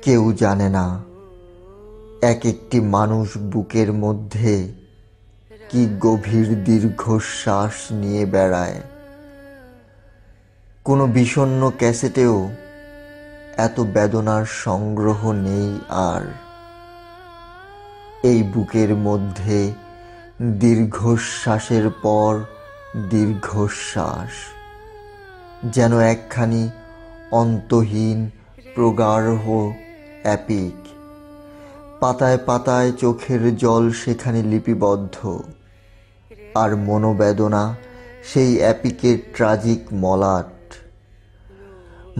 কেউ জানে না এক একটি মানুষ বুকের মধ্যে কি গভীর দীর্ঘশ্বাস নিয়ে বেড়ায়। কোনো বিষণ্ণ ক্যাসেটেও এত বেদনার সংগ্রহ নেই আর। এই বুকের মধ্যে দীর্ঘশ্বাসের পর দীর্ঘশ্বাস, যেন একখানি অন্তহীন প্রগাঢ় এপিক। পাতায় পাতায় চোখের জল সেখানে লিপিবদ্ধ, আর মনোবেদনা সেই এপিকের ট্রাজিক মলাট।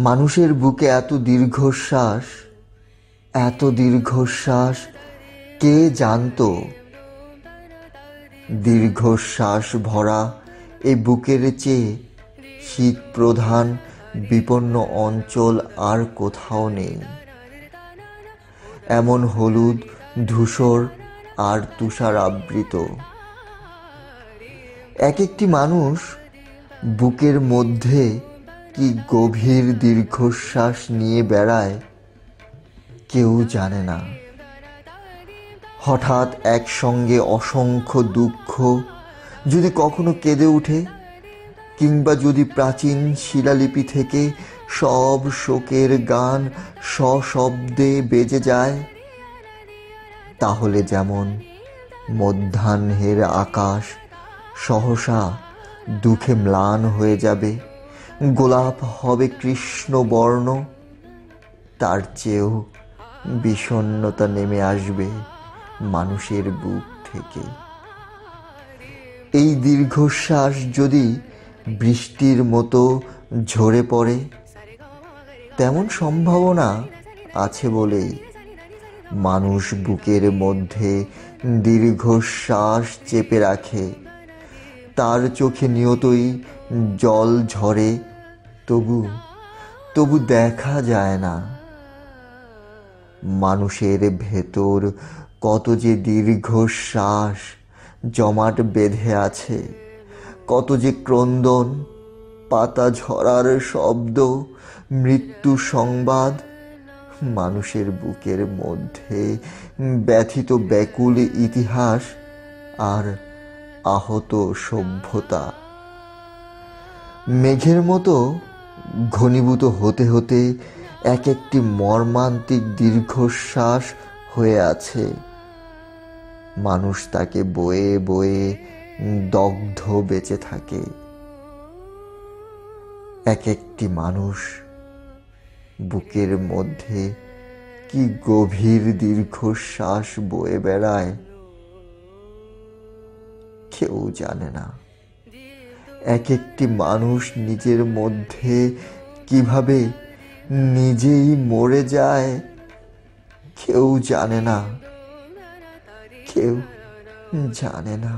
মানুষের বুকে এত দীর্ঘশ্বাস কে জানত? দীর্ঘশ্বাস ভরা এই বুকের চেয়ে শীত প্রধান বিপন্ন অঞ্চল আর কোথাও নেই। এমন হলুদ, ধূসর আর তুষার আবৃত এক একটি মানুষ বুকের মধ্যে কি গভীর দীর্ঘশ্বাস নিয়ে বেড়ায়, কেউ জানে না। হঠাৎ একসঙ্গে অসংখ্য দুঃখ যদি কখনো কেঁদে ওঠে, কিংবা যদি প্রাচীন শিলালিপি থেকে সব শোকের গান সশব্দে বেজে যায়, তাহলে যেমন মধ্যাহ্নের আকাশ সহসা দুঃখে ম্লান হয়ে যাবে, গোলাপ হবে কৃষ্ণবর্ণ, তার চেয়েও বিষণ্ণতা নেমে আসবে মানুষের বুক থেকে। এই দীর্ঘশ্বাস যদি বৃষ্টির মতো ঝরে পড়ে, তেমন সম্ভাবনা আছে বলেই মানুষ বুকের মধ্যে দীর্ঘশ্বাস চেপে রাখে। তার চোখে নিয়তই জল ঝরে, তবু দেখা যায় না। মানুষের ভেতর কত যে দীর্ঘশ্বাস জমাট বেঁধে আছে, কত যে ক্রন্দন, পাতা ঝরার শব্দ, মৃত্যু সংবাদ। মানুষের বুকের মধ্যে ব্যথিত ব্যাকুল ইতিহাস আর আহত সভ্যতা। মেঘের মতো ঘনীভূত হতে হতে এক একটি মর্মান্তিক দীর্ঘশ্বাস হয়ে আছে। মানুষ তাকে বয়ে বয়ে দগ্ধ বেঁচে থাকে। এক একটি মানুষ বুকের মধ্যে কি গভীর দীর্ঘশ্বাস বয়ে বেড়ায়, কেউ জানে না। এক একটি মানুষ নিজের মধ্যে কিভাবে নিজেই মরে যায়, কেউ জানে না, কেউ জানে না।